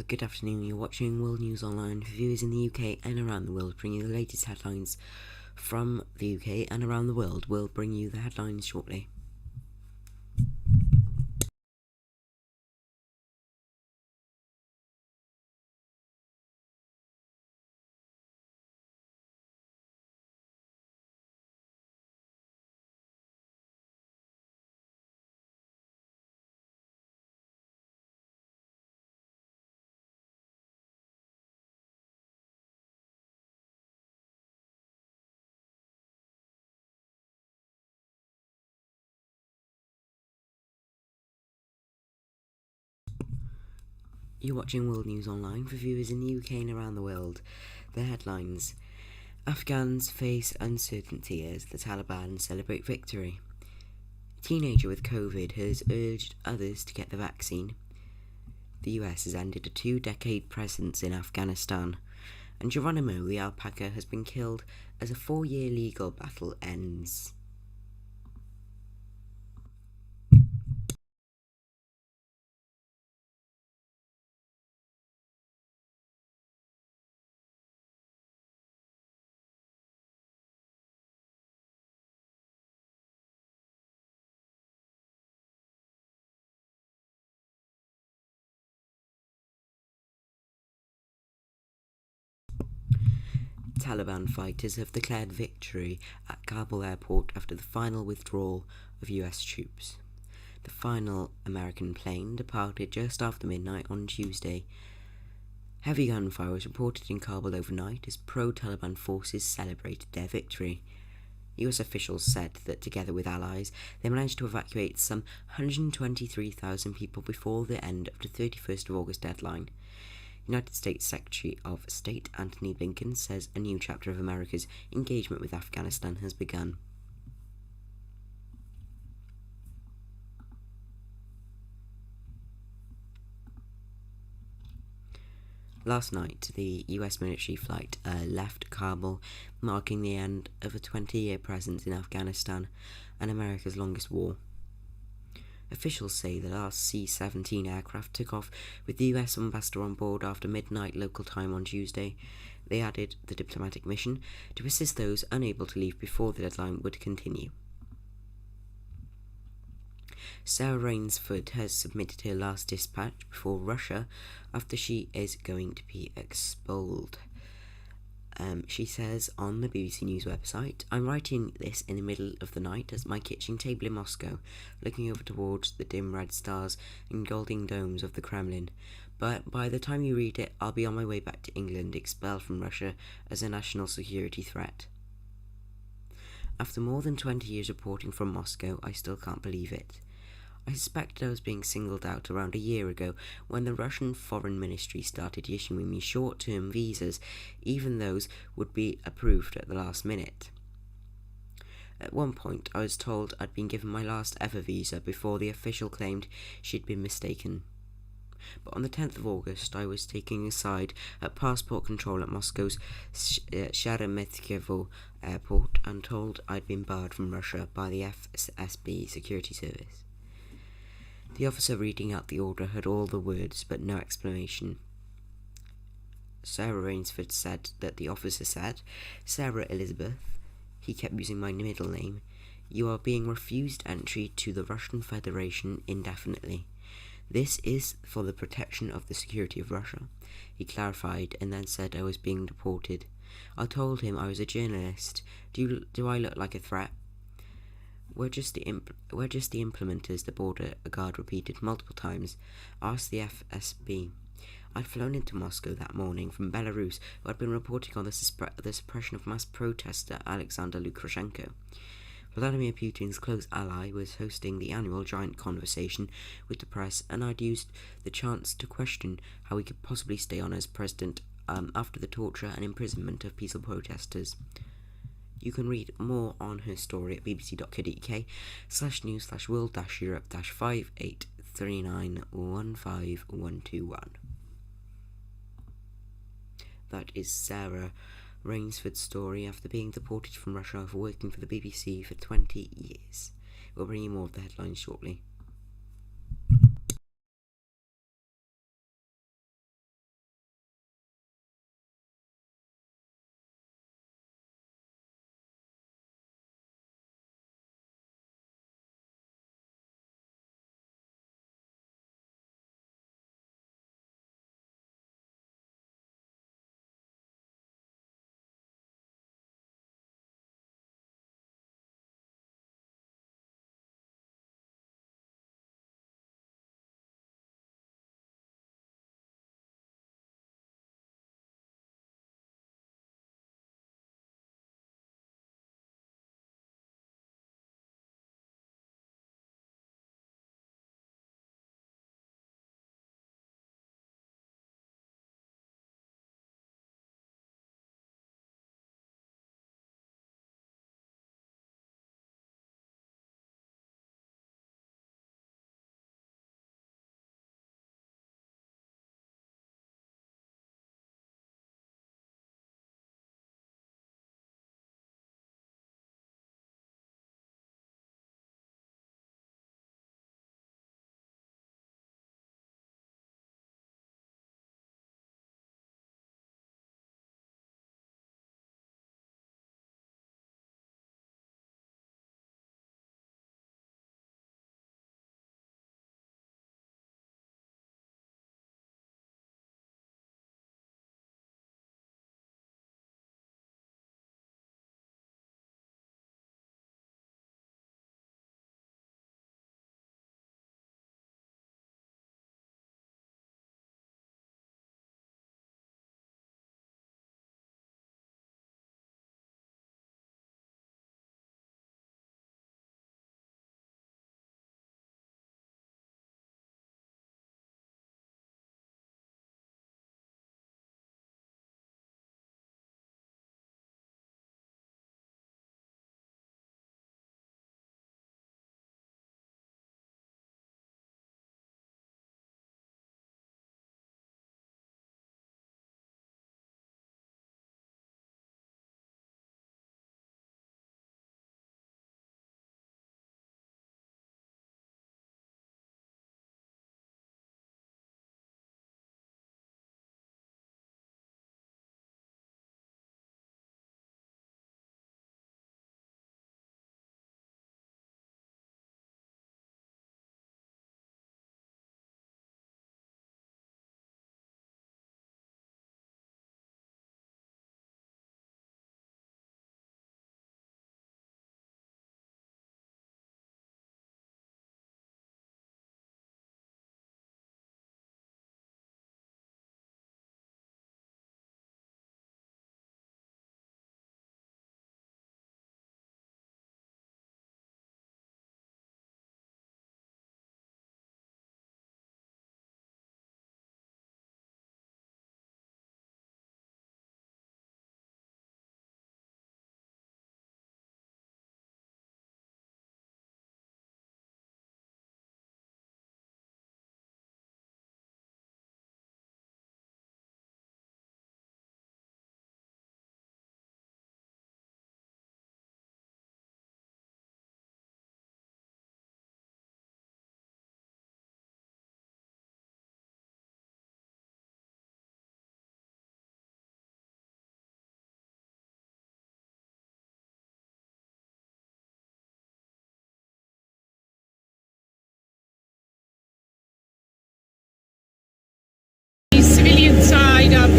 Good afternoon, you're watching World News Online. For viewers in the UK and around the world, bring you the latest headlines from the UK and around the world. We'll bring you the headlines shortly. You're watching World News Online. For viewers in the UK and around the world, the headlines. Afghans face uncertainty as the Taliban celebrate victory. A teenager with COVID has urged others to get the vaccine. The US has ended a 2-decade presence in Afghanistan. And Geronimo the alpaca has been killed as a 4-year legal battle ends. Taliban fighters have declared victory at Kabul airport after the final withdrawal of US troops. The final American plane departed just after midnight on Tuesday. Heavy gunfire was reported in Kabul overnight as pro-Taliban forces celebrated their victory. US officials said that together with allies, they managed to evacuate some 123,000 people before the end of the 31st of August deadline. United States Secretary of State Antony Blinken says a new chapter of America's engagement with Afghanistan has begun. Last night, the US military flight left Kabul, marking the end of a 20-year presence in Afghanistan and America's longest war. Officials say the last C-17 aircraft took off with the US ambassador on board after midnight local time on Tuesday. They added the diplomatic mission to assist those unable to leave before the deadline would continue. Sarah Rainsford has submitted her last dispatch before Russia after she is going to be expelled. She says on the BBC News website, "I'm writing this in the middle of the night at my kitchen table in Moscow, looking over towards the dim red stars and golden domes of the Kremlin. But by the time you read it, I'll be on my way back to England, expelled from Russia as a national security threat." After more than 20 years reporting from Moscow, I still can't believe it. I suspected I was being singled out around a year ago when the Russian Foreign Ministry started issuing me short-term visas, even those would be approved at the last minute. At one point, I was told I'd been given my last ever visa before the official claimed she'd been mistaken. But on the 10th of August, I was taken aside at passport control at Moscow's Sheremetyevo airport and told I'd been barred from Russia by the FSB security service. The officer reading out the order had all the words but no explanation. Sarah Rainsford said that the officer said, "Sarah Elizabeth," he kept using my middle name, "you are being refused entry to the Russian Federation indefinitely. This is for the protection of the security of Russia," he clarified, and then said I was being deported. I told him I was a journalist. Do I look like a threat? We're just the implementers, the border guard repeated multiple times. Asked the FSB. I'd flown into Moscow that morning from Belarus, who had been reporting on the suppression of mass protester Alexander Lukashenko. Vladimir Putin's close ally was hosting the annual giant conversation with the press, and I'd used the chance to question how he could possibly stay on as president after the torture and imprisonment of peaceful protesters. You can read more on her story at bbc.co.uk/news/world-europe-58391521. That is Sarah Rainsford's story after being deported from Russia after working for the BBC for 20 years. We'll bring you more of the headlines shortly.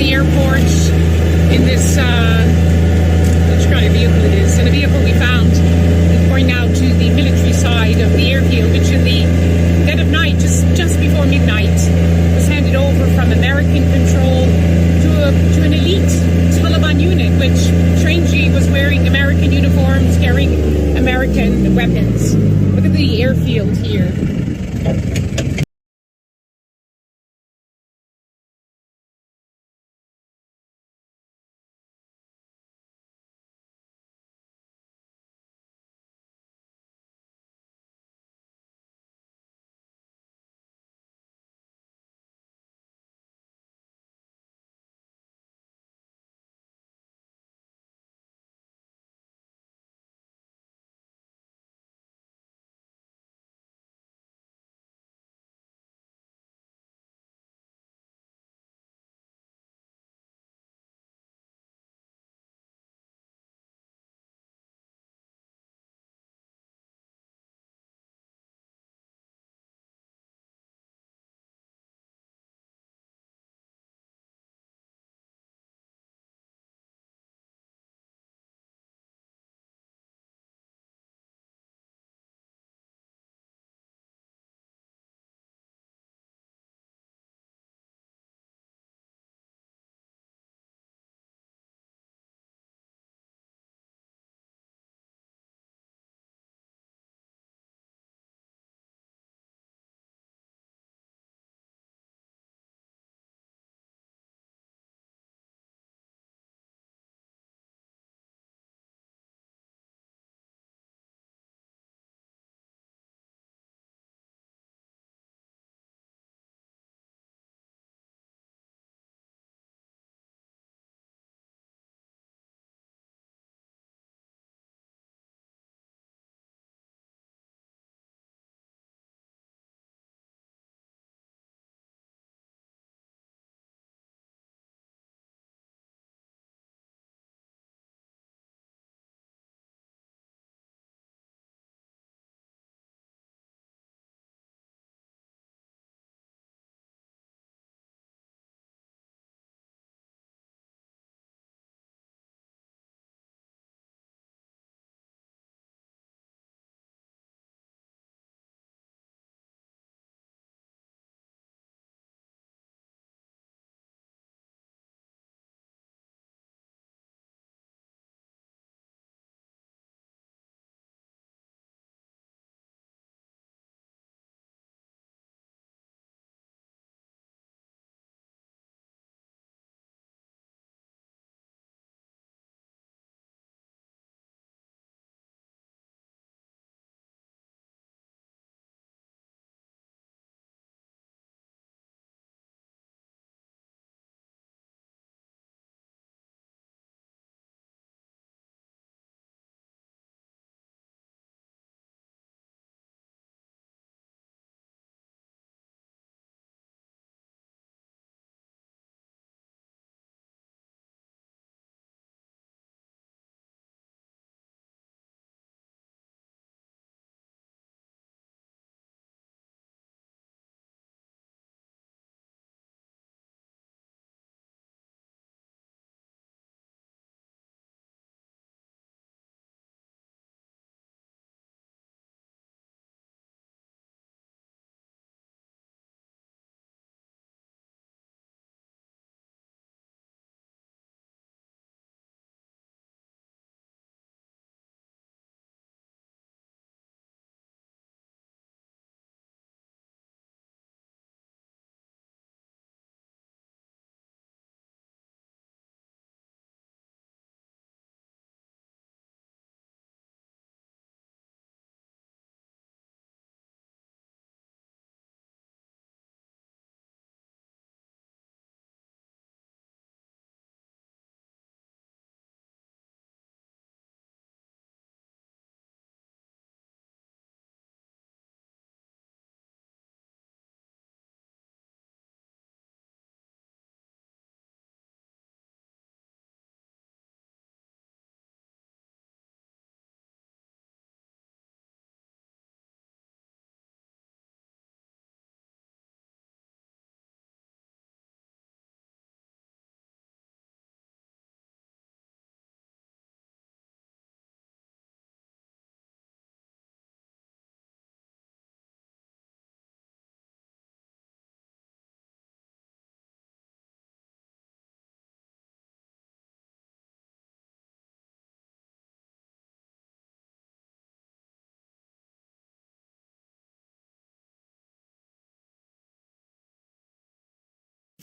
the airport in this, which kind of vehicle it is, and the vehicle we found is going now to the military side of the airfield, which in the dead of night, just before midnight, was handed over from American control to an elite Taliban unit, which strangely was wearing American uniforms, carrying American weapons. Look at the airfield here.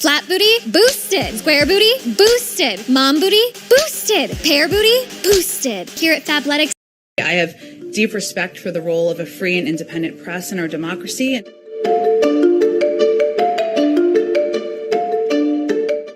Flat booty, boosted. Square booty, boosted. Mom booty, boosted. Pear booty, boosted. Here at Fabletics, I have deep respect for the role of a free and independent press in our democracy.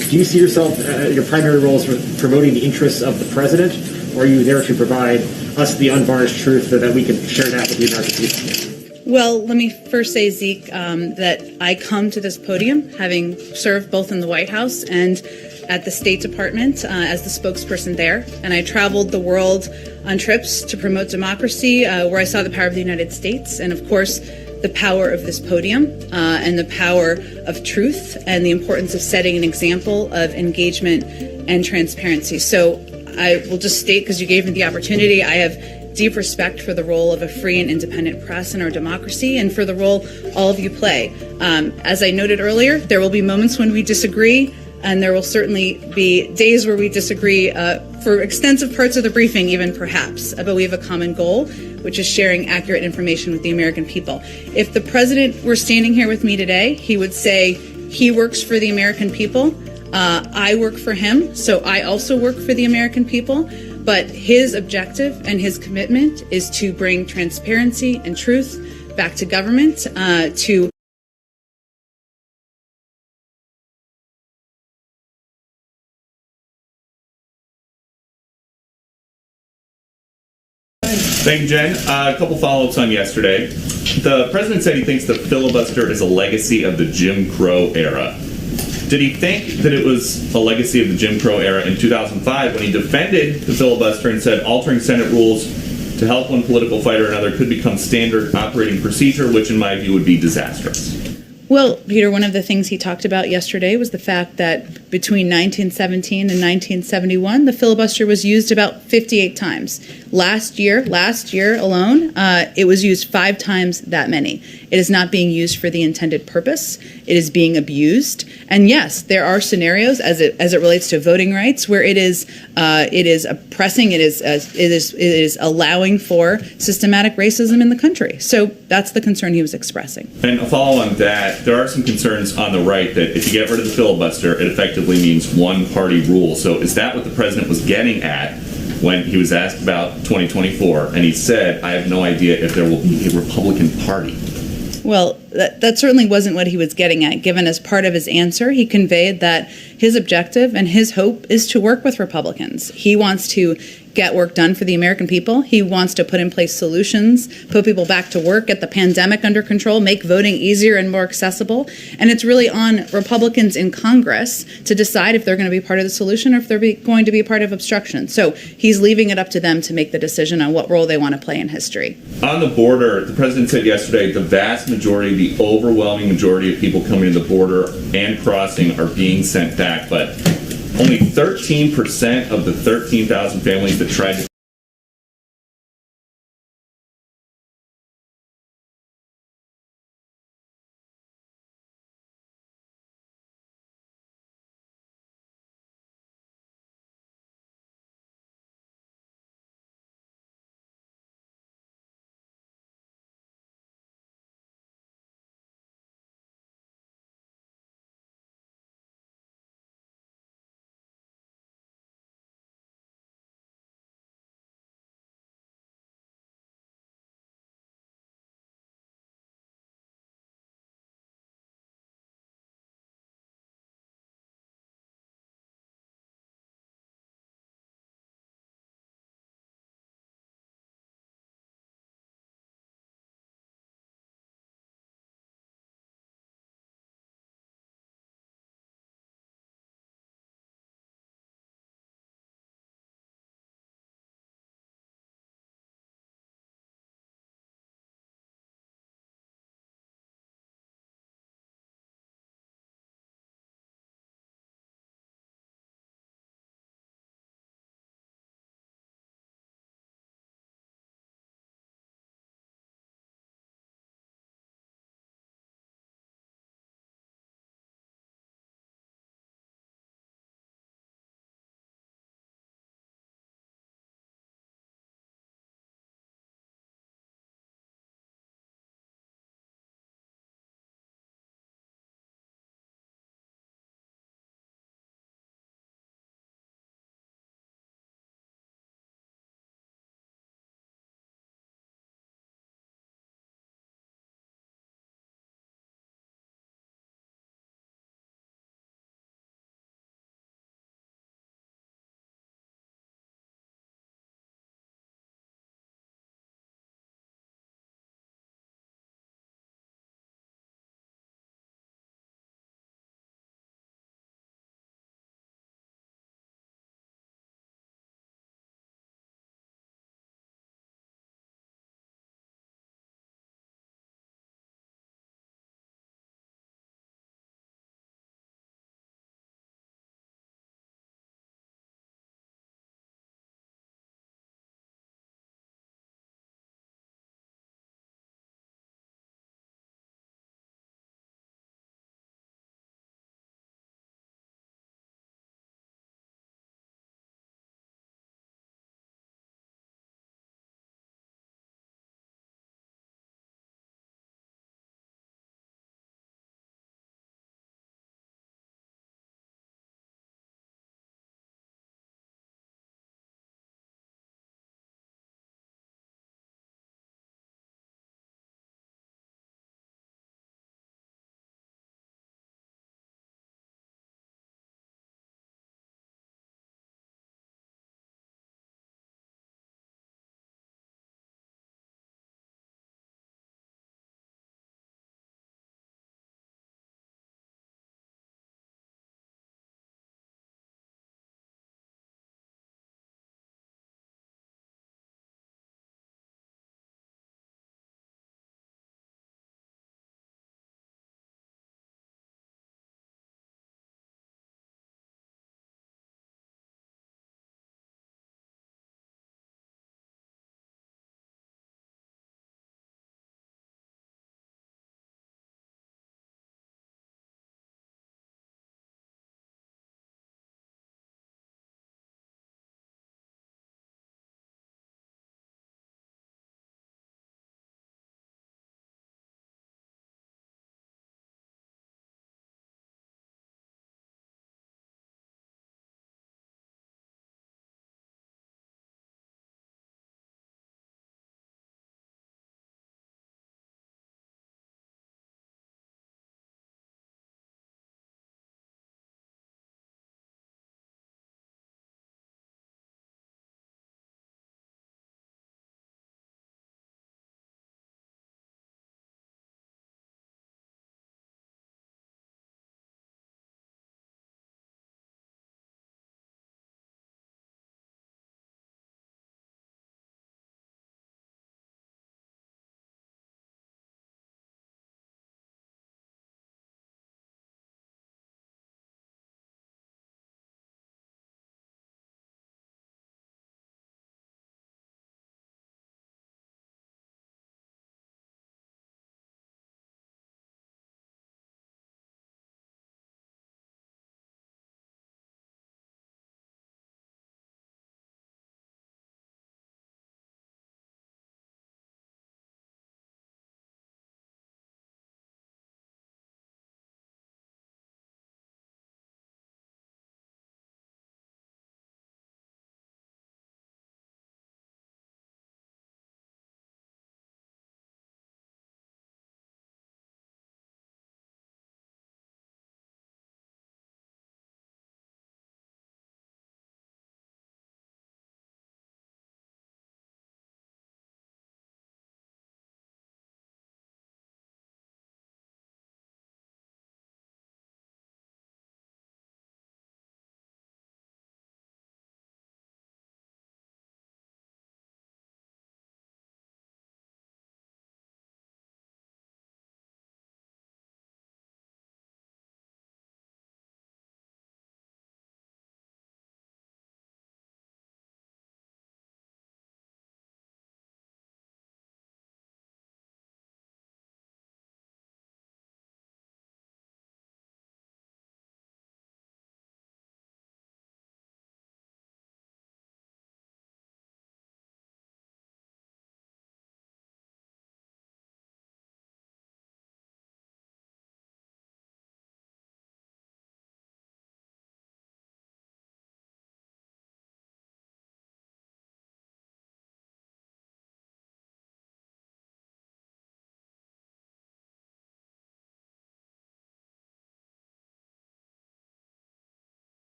Do you see yourself, your primary role is promoting the interests of the president, or are you there to provide us the unvarnished truth so that we can share that with the American people? Well, let me first say, Zeke, that I come to this podium having served both in the White House and at the State Department as the spokesperson there. And I traveled the world on trips to promote democracy, where I saw the power of the United States and, of course, the power of this podium and the power of truth and the importance of setting an example of engagement and transparency. So I will just state, because you gave me the opportunity, I have deep respect for the role of a free and independent press in our democracy and for the role all of you play. As I noted earlier, there will be moments when we disagree, and there will certainly be days where we disagree for extensive parts of the briefing, even perhaps. But we have a common goal, which is sharing accurate information with the American people. If the president were standing here with me today, he would say he works for the American people. I work for him, so I also work for the American people. But his objective and his commitment is to bring transparency and truth back to government, to Thank you, Jen. A couple follow-ups on yesterday. The president said he thinks the filibuster is a legacy of the Jim Crow era. Did he think that it was a legacy of the Jim Crow era in 2005 when he defended the filibuster and said altering Senate rules to help one political fight or another could become standard operating procedure, which in my view would be disastrous? Well, Peter, one of the things he talked about yesterday was the fact that between 1917 and 1971, the filibuster was used about 58 times. Last year alone, it was used 5 times that many. It is not being used for the intended purpose. It is being abused. And yes, there are scenarios as it relates to voting rights where it is oppressing. It is allowing for systematic racism in the country. So that's the concern he was expressing. And a follow on that, there are some concerns on the right that if you get rid of the filibuster, it effectively means one-party rule. So is that what the president was getting at when he was asked about 2024? And he said, I have no idea if there will be a Republican Party. Well, that certainly wasn't what he was getting at. Given as part of his answer, he conveyed that his objective and his hope is to work with Republicans. He wants to get work done for the American people. He wants to put in place solutions, put people back to work, get the pandemic under control, make voting easier and more accessible. And it's really on Republicans in Congress to decide if they're going to be part of the solution or if they're going to be a part of obstruction. So he's leaving it up to them to make the decision on what role they want to play in history. On the border, the president said yesterday the vast majority, the overwhelming majority of people coming to the border and crossing are being sent back, but only 13% of the 13,000 families that tried to